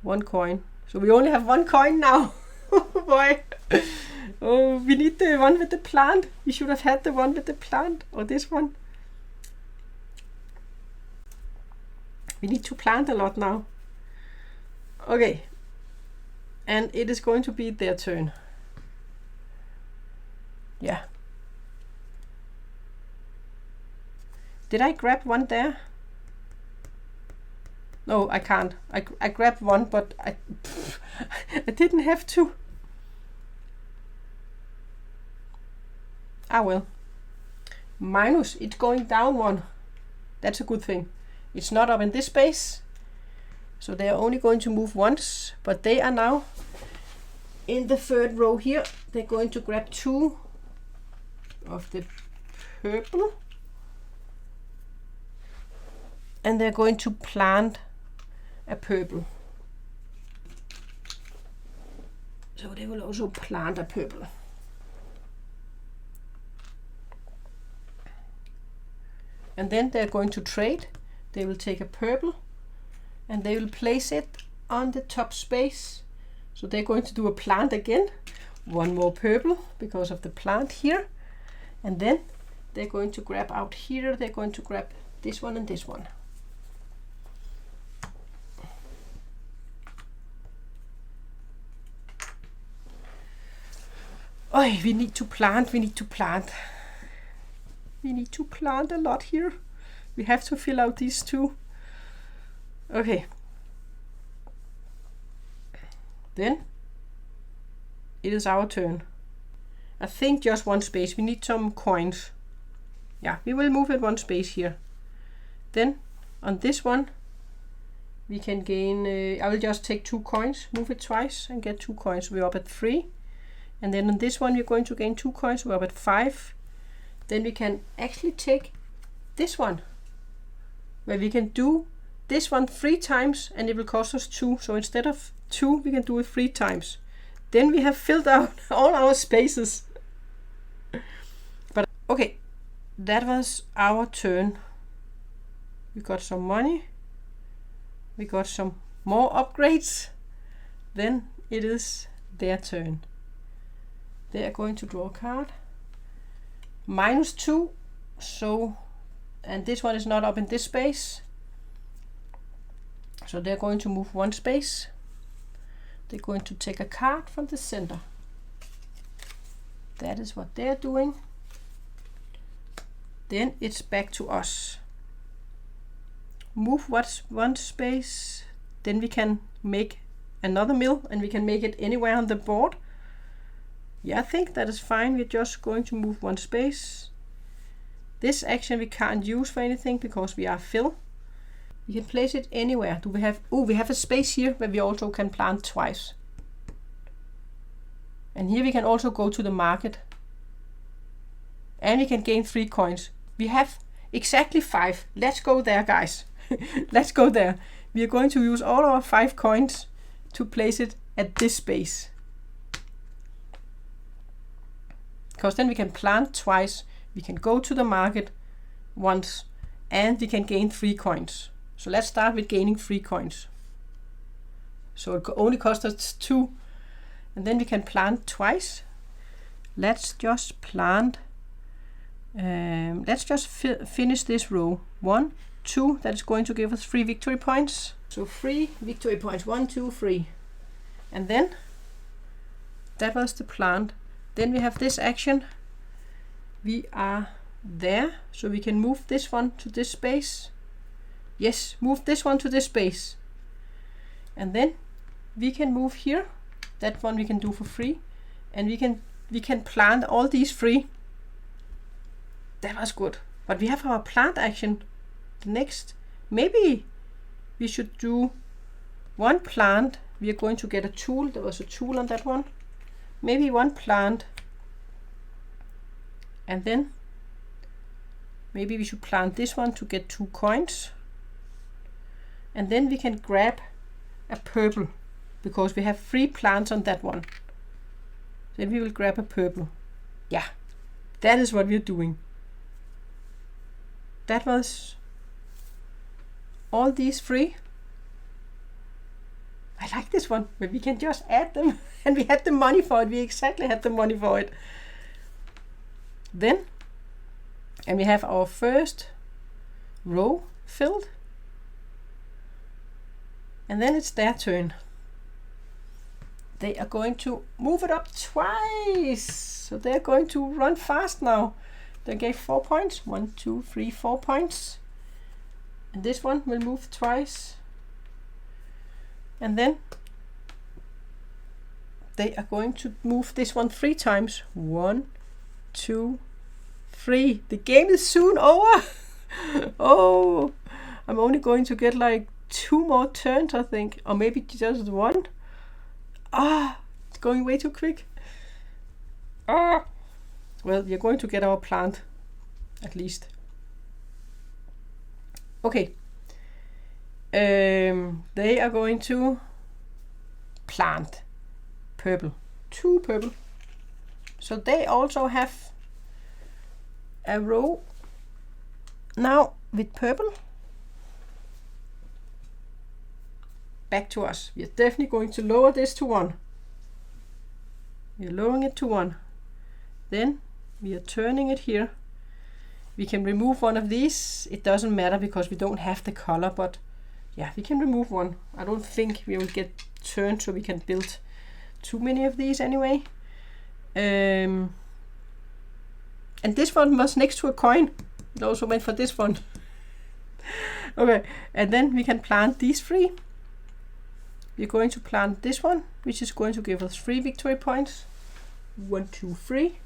1 coin. So we only have 1 coin now. Oh boy. Oh, we need the one with the plant. We should have had the one with the plant, or this one. We need to plant a lot now. Okay. And it is going to be their turn. Yeah. Did I grab one there? No, I can't. I grabbed one, but I didn't have to. Ah well. Minus, it's going down 1. That's a good thing. It's not up in this space. So they are only going to move once, but they are now in the 3rd row here. They're going to grab 2 of the purple. And they're going to plant a purple. So they will also plant a purple. And then they're going to trade. They will take a purple and they will place it on the top space. So they're going to do a plant again. 1 more purple because of the plant here. And then they're going to grab out here. They're going to grab this one and this one. Oh, we need to plant. We need to plant a lot here. We have to fill out these 2. Okay. Then it is our turn. I think just 1 space. We need some coins. Yeah, we will move it 1 space here. Then on this one we can gain, I will just take 2 coins, move it twice and get 2 coins. We're up at 3. And then on this one we're going to gain 2 coins. We're up at 5. Then we can actually take this one, where we can do this one 3 times and it will cost us 2. So instead of 2 we can do it 3 times. Then we have filled out all our spaces. But okay, that was our turn. We got some money. We got some more upgrades. Then it is their turn. They are going to draw a card. -2, so and this one is not up in this space. So they're going to move one space. They're going to take a card from the center. That is what they're doing. Then it's back to us. Move one space. Then we can make another mill, and we can make it anywhere on the board. Yeah, I think that is fine. We're just going to move one space. This action we can't use for anything because we are fill. We can place it anywhere. Do we have? Oh, we have a space here where we also can plant twice. And here we can also go to the market. And we can gain 3 coins. We have exactly 5. Let's go there, guys. Let's go there. We are going to use all our 5 coins to place it at this space. Because then we can plant twice. We can go to the market once. And we can gain 3 coins. So let's start with gaining 3 coins. So it only costs us 2. And then we can plant twice. Let's just plant. Let's just finish this row. 1, 2. That is going to give us 3 victory points. So 3 victory points. 1, 2, 3. And then that was the plant. Then we have this action. We are there. So we can move this one to this space. Yes, move this one to this space. And then we can move here. That one we can do for free. And we can plant all these 3. That was good. But we have our plant action. The next. Maybe we should do 1 plant. We are going to get a tool. There was a tool on that one. Maybe 1 plant. And then maybe we should plant this one to get 2 coins. And then we can grab a purple. Because we have 3 plants on that one. Then we will grab a purple. Yeah, that is what we're doing. That was all these 3. I like this one, but we can just add them. And we had the money for it. We exactly had the money for it. Then, and we have our first row filled. And then it's their turn. They are going to move it up twice. So they're going to run fast now. They gave 4 points. 1, 2, 3, 4 points. And this one will move twice. And then they are going to move this one 3 times. 1, 2, 3. The game is soon over. Oh, I'm only going to get like 2 more turns, I think. Or maybe just 1. Ah, it's going way too quick. Ah. Well, we are going to get our plant, at least. Okay. They are going to plant purple. 2 purple. So they also have a row now with purple. Back to us. We are definitely going to lower this to 1. We are lowering it to 1. Then we are turning it here. We can remove one of these. It doesn't matter because we don't have the color, but yeah, we can remove one. I don't think we will get turned so we can build too many of these anyway. And this one was next to a coin. It also went for this one. Okay, and then we can plant these 3. We're going to plant this one, which is going to give us 3 victory points. 1, 2, 3.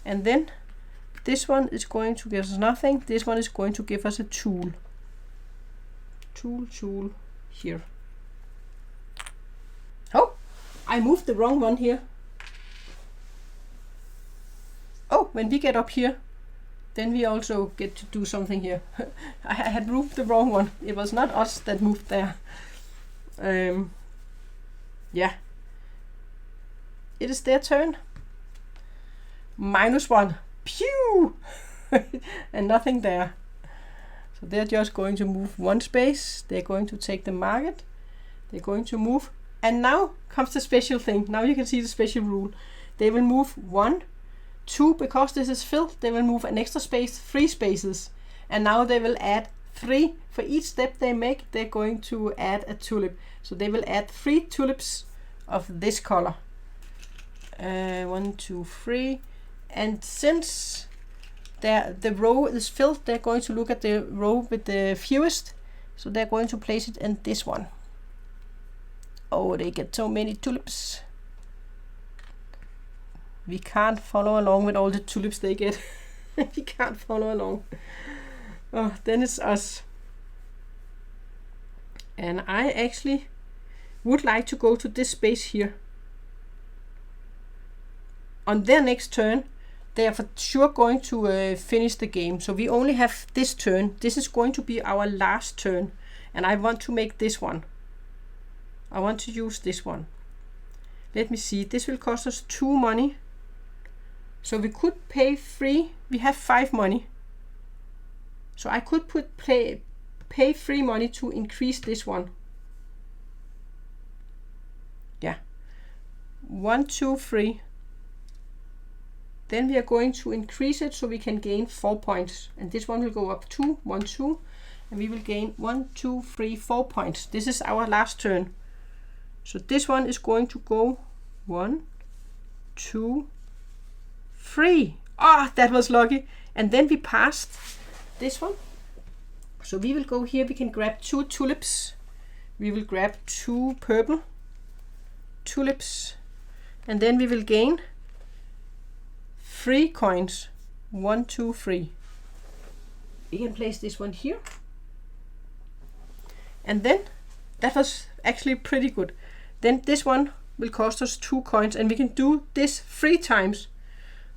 And then this one is going to give us nothing. This one is going to give us a tool. Tool here. Oh, I moved the wrong one here. Oh, when we get up here, then we also get to do something here. I had moved the wrong one. It was not us that moved there. Yeah. It is their turn. -1. Pew! And nothing there. So they're just going to move 1 space. They're going to take the market. They're going to move. And now comes the special thing. Now you can see the special rule. They will move 1, 2, because this is filled. They will move an extra space, 3 spaces. and now they will add 3 for each step they make. They're going to add a tulip, so they will add 3 tulips of this color. 1, 2, 3, and since the row is filled, they're going to look at the row with the fewest, so they're going to place it in this one. Oh, they get so many tulips. We can't follow along with all the tulips they get. We can't follow along. Oh, then it's us. And I actually would like to go to this space here. On their next turn, they are for sure going to finish the game. So we only have this turn. This is going to be our last turn. And I want to make this one. I want to use this one. Let me see. This will cost us 2 money. So we could pay 3. We have 5 money. So I could pay 3 money to increase this one. Yeah. 1, 2, 3. Then we are going to increase it so we can gain 4 points. And this one will go up 2, 1, 2. And we will gain 1, 2, 3, 4 points. This is our last turn. So this one is going to go 1, 2, 3. Ah, that was lucky. And then we passed this one. So we will go here. We can grab 2 tulips. We will grab 2 purple tulips. And then we will gain 3 coins. 1, 2, 3. We can place this one here. And then that was actually pretty good. Then this one will cost us 2 coins, and we can do this 3 times.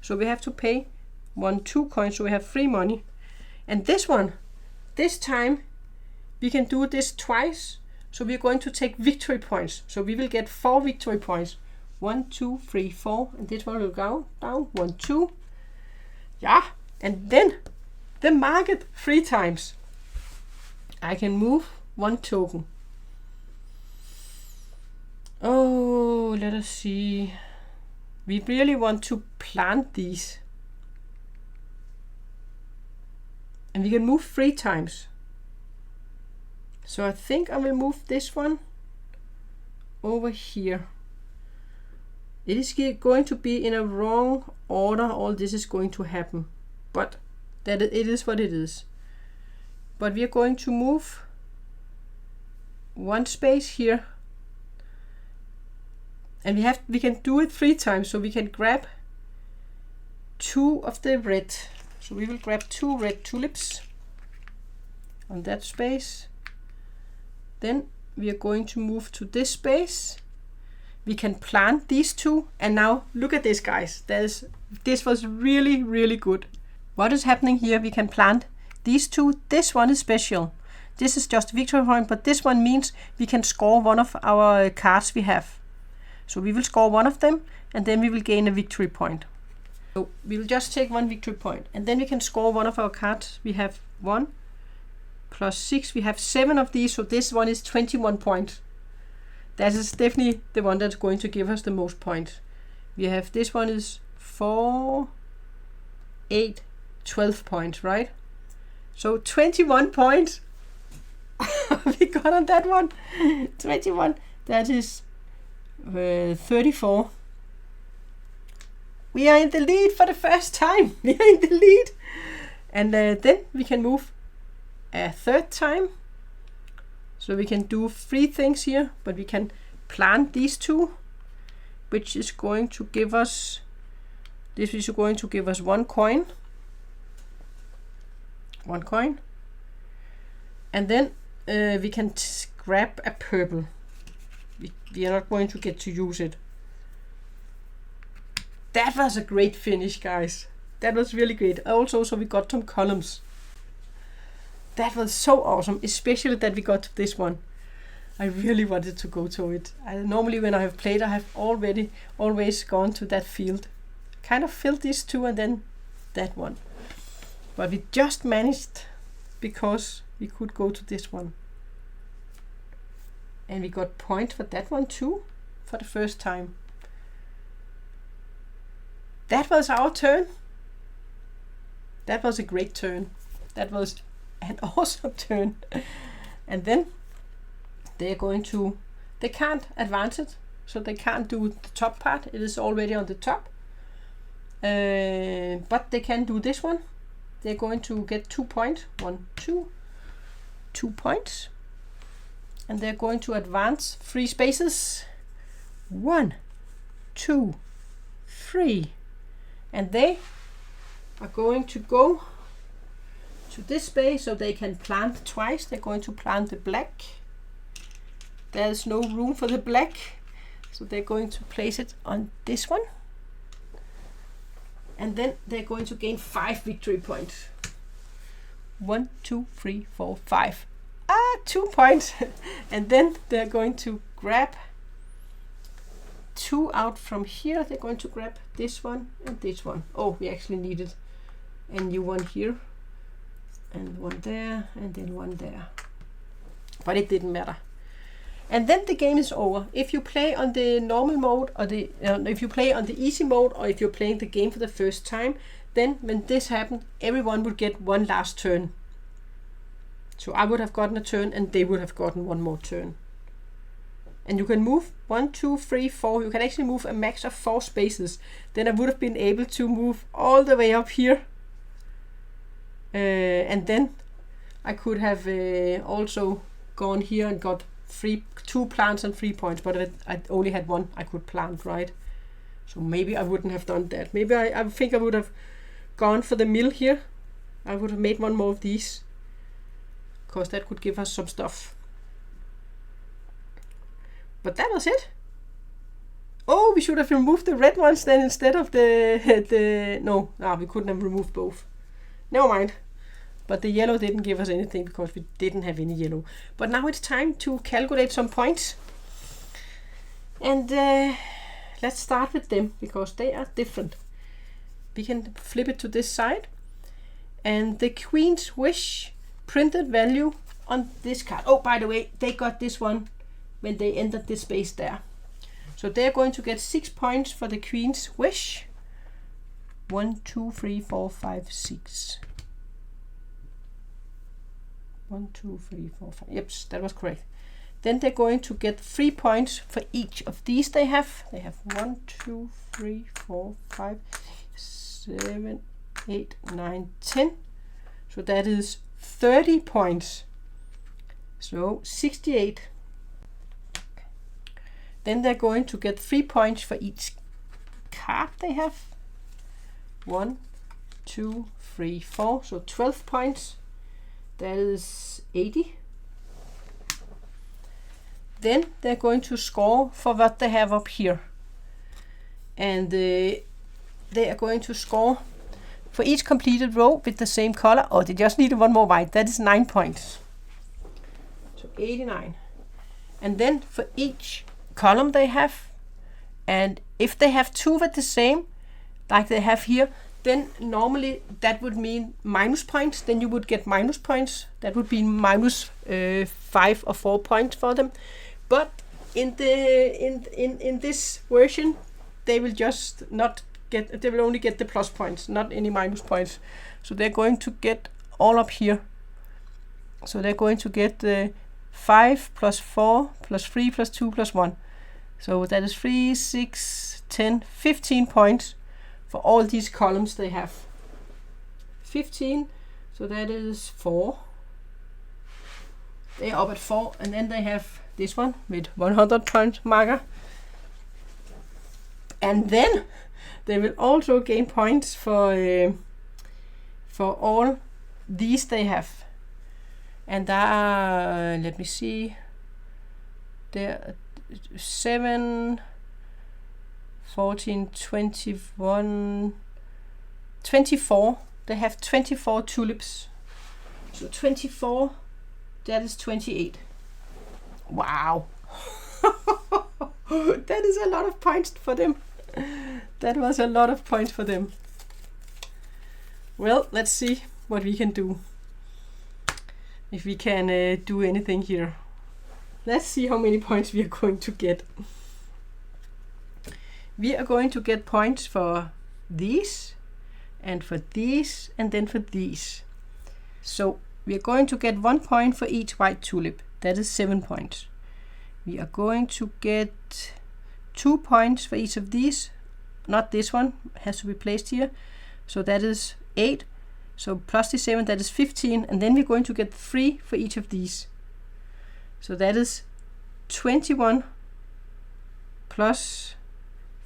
So we have to pay 1, 2 coins, so we have 3 money. And this one, this time we can do this twice. So we're going to take victory points. So we will get 4 victory points. 1, 2, 3, 4, and this one will go down. 1, 2. Yeah, and then the market 3 times. I can move 1 token. Oh, let us see. We really want to plant these. And we can move 3 times. So I think I will move this one over here. It is going to be in a wrong order. All this is going to happen. But that it is what it is. But we are going to move 1 space here. And we can do it 3 times. So we can grab 2 of the red. So we will grab 2 red tulips on that space. Then we are going to move to this space. We can plant these 2. And now look at this, guys. This was really, really good. What is happening here? We can plant these 2. This one is special. This is just victory point, but this one means we can score one of our cards we have. So we will score one of them, and then we will gain a victory point. So we will just take 1 victory point, and then we can score one of our cards. We have 1 plus 6. We have 7 of these, so this one is 21 points. That is definitely the one that's going to give us the most points. We have this one is 4, 8, 12 points, right? So 21 points. We got on that one. 21. That is 34. We are in the lead for the first time. We are in the lead. And then we can move a 3rd time. So we can do 3 things here, but we can plant these 2, which is going to give us, this is going to give us 1 coin. 1 coin. And then we can grab a purple. We are not going to get to use it. That was a great finish, guys. That was really great. Also, so we got some columns. That was so awesome, especially that we got this one. I really wanted to go to it. Normally when I have played, I have always gone to that field. Kind of filled these 2 and then that one. But we just managed because we could go to this one. And we got points for that one too, for the first time. That was our turn. That was a great turn. That was an awesome turn. And then they can't advance it, so they can't do the top part. It is already on the top. But they can do this one. They're going to get 2 points. 1, 2. 2 points. And they're going to advance 3 spaces. 1, 2, 3. And they are going to go to this space so they can plant twice. They're going to plant the black. There's no room for the black, so they're going to place it on this one. And then they're going to gain 5 victory points. 1, 2, 3, 4, 5. 2 points. And then they're going to grab 2 out from here. They're going to grab this one and this one. Oh, we actually needed a new one here. And one there, and then one there. But it didn't matter. And then the game is over. If you play on the normal mode, or if you play on the easy mode, or if you're playing the game for the first time, then when this happened, everyone would get one last turn. So I would have gotten a turn, and they would have gotten one more turn. And you can move 1, 2, 3, 4. You can actually move a max of 4 spaces. Then I would have been able to move all the way up here. And then I could have also gone here and got 2 plants and 3 points, but I only had 1 I could plant, right? So maybe I wouldn't have done that. Maybe I think I would have gone for the mill here. I would have made one more of these, because that could give us some stuff. But that was it. Oh, we should have removed the red ones then instead of no, we couldn't have removed both. Never mind. But the yellow didn't give us anything because we didn't have any yellow. But now it's time to calculate some points. And let's start with them because they are different. We can flip it to this side. And the Queen's Wish printed value on this card. Oh, by the way, they got this one when they entered this space there. So they're going to get 6 points for the Queen's Wish. 1, 2, 3, 4, 5, 6. 1, 2, 3, 4, 5. Yep, that was correct. Then they're going to get 3 points for each of these they have. They have 1, 2, 3, 4, 5, 7, 8, 9, 10. So that is 30 points. So 68. Then they're going to get 3 points for each card they have. 1, 2, 3, 4. So 12 points. That is 80. Then they're going to score for what they have up here. And they are going to score for each completed row with the same color. Oh, they just needed one more white. That is 9 points. So 89. And then for each column they have, and if they have 2 with the same, like they have here, then normally that would mean minus points. Then you would get minus points. That would be minus 5 or 4 points for them. But in this version, they will just not get. They will only get the plus points, not any minus points. So they're going to get all up here. So they're going to get 5 plus 4 plus 3 plus 2 plus 1. So that is 3, 6, 10, 15 points for all these columns they have. 15, so that is 4. They're up at 4, and then they have this one with 100 point marker. And then they will also gain points for all these they have. And there are, let me see, there are 7, 14, 21, 24. They have 24 tulips. So 24, that is 28. Wow. That is a lot of points for them. That was a lot of points for them. Well, let's see what we can do. If we can do anything here. Let's see how many points we are going to get. We are going to get points for these, and for these, and then for these. So we are going to get 1 point for each white tulip. That is 7 points. We are going to get 2 points for each of these. Not this one, has to be placed here. So that is 8. So plus the 7, that is 15. And then we're going to get 3 for each of these. So that is 21 plus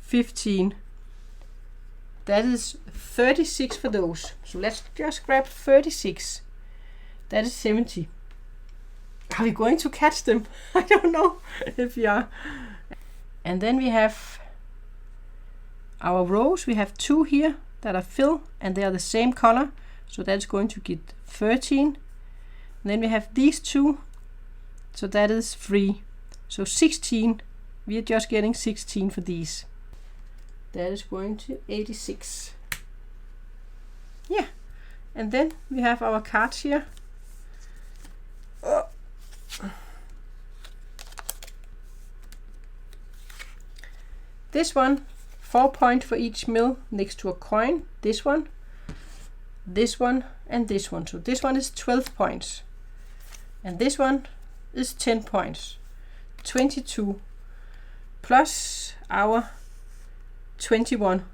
15. That is 36 for those. So let's just grab 36. That is 70. Are we going to catch them? I don't know if we are. And then we have our rows. We have 2 here that are filled and they are the same color. So that's going to get 13. And then we have these 2. So that is 3. So 16. We are just getting 16 for these. That is going to 86. Yeah. And then we have our cards here. This one, 4 points for each mill next to a coin. This one, and this one. So this one is 12 points. And this one is 10 points. 22 plus our 21.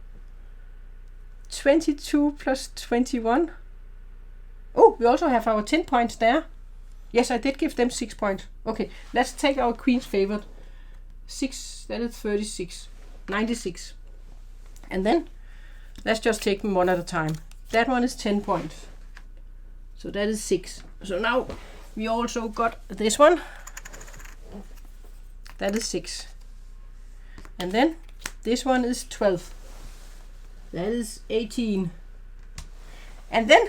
22 plus 21. Oh, we also have our 10 points there. Yes, I did give them 6 points. Okay, let's take our queen's favorite. 6, that is 36. 96. And then let's just take them one at a time. That one is 10 points. So that is 6. So now we also got this one. That is 6. And then this one is 12. That is 18. And then,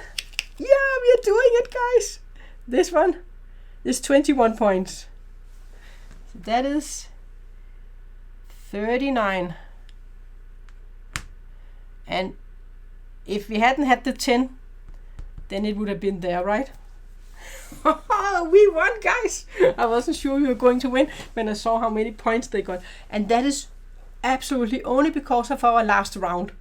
yeah, we are doing it, guys. This one is 21 points. So that is 39. And if we hadn't had the 10, then it would have been there, right? We won, guys. I wasn't sure we were going to win when I saw how many points they got. And that is absolutely only because of our last round,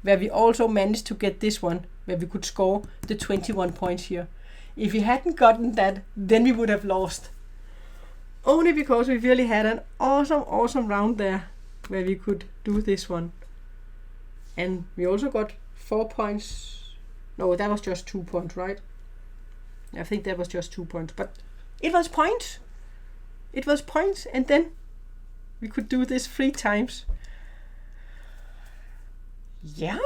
where we also managed to get this one, where we could score the 21 points here. If we hadn't gotten that, then we would have lost. Only because we really had an awesome round there, where we could do this one. And we also got 4 points. No, that was just 2 points, right? I think that was just 2 points, but it was points. It was points, and then we could do this 3 times. Yeah,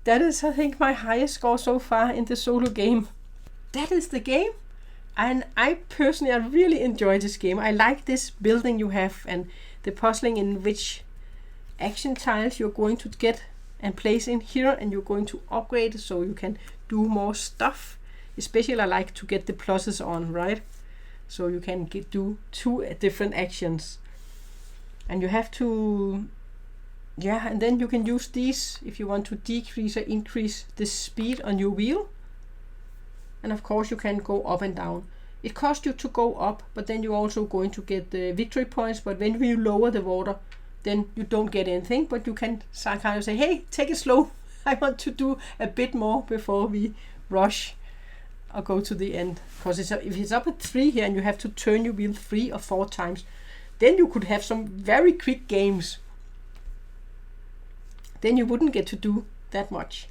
that is, I think, my highest score so far in the solo game. That is the game. And I personally, I really enjoy this game. I like this building you have and the puzzling in which action tiles you're going to get and place in here, and you're going to upgrade so you can do more stuff. Especially I like to get the pluses on, right? So you can do 2 different actions. And you have to, yeah, and then you can use these if you want to decrease or increase the speed on your wheel. And of course you can go up and down. It costs you to go up, but then you're also going to get the victory points. But when you lower the water, then you don't get anything, but you can kind of say, hey, take it slow. I want to do a bit more before we rush or go to the end. Because if it's up at 3 here and you have to turn your wheel 3 or 4 times, then you could have some very quick games. Then you wouldn't get to do that much.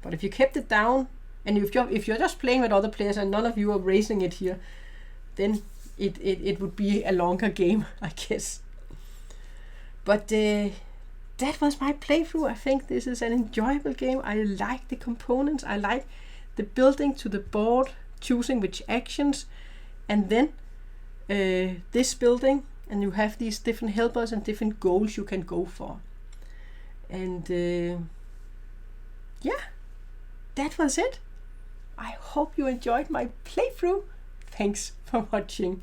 But if you kept it down, and if you're just playing with other players and none of you are racing it here, then it would be a longer game, I guess. But that was my playthrough. I think this is an enjoyable game. I like the components. I like the building to the board, choosing which actions, and then this building, and you have these different helpers and different goals you can go for. And yeah, that was it. I hope you enjoyed my playthrough. Thanks for watching.